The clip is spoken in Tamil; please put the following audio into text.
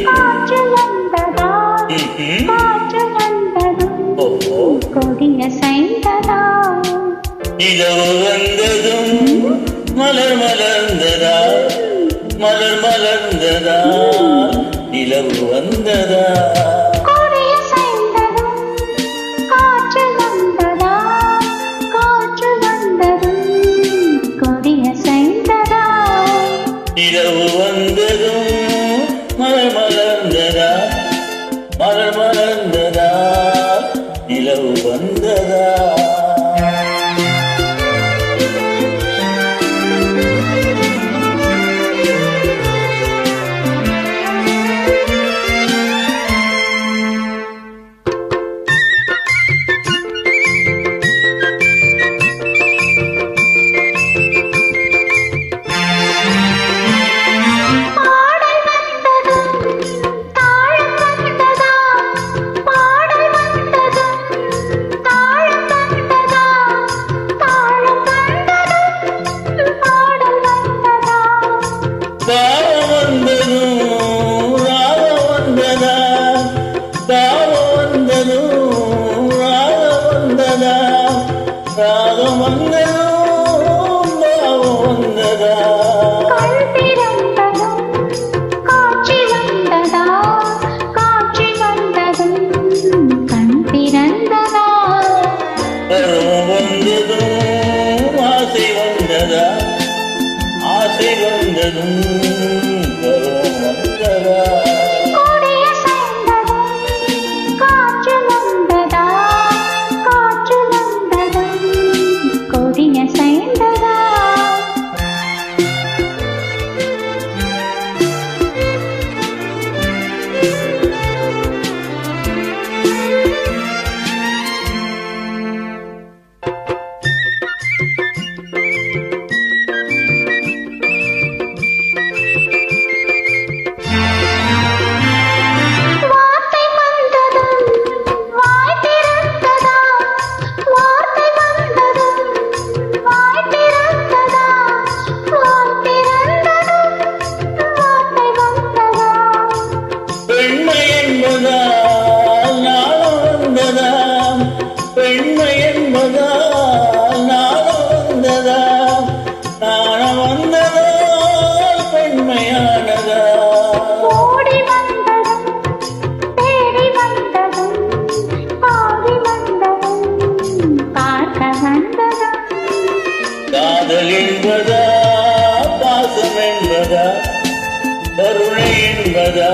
காற்று வந்ததா காற்று வந்ததும் கொடிய செய்ததா இரவு வந்ததும் மலர் மலர்ந்ததா மலர் மலர்ந்ததா நிலவு வந்ததா கொடிய செய்ததும் காற்று வந்ததா காற்று வந்ததும் கொடிய செய்ததா இரவு வந்ததும் மலர் மலர்ந்ததா மலர் மலர்ந்ததா நிலவு வந்ததா ஆசை வந்ததும் வந்ததா கொடிய செய்ததும் காற்று வந்ததா காற்று வந்ததும் கொடிய செய்ததா பெண்மை என்பதால் நாணம் வந்ததா நாணம் வந்ததா பெண்மையானதா ஓடி வந்ததும் தேடி வந்ததும் ஆடி வந்ததும் பார்க்க வந்ததும் காதல் என்பதா பாசம் என்பதா கருணை என்பதா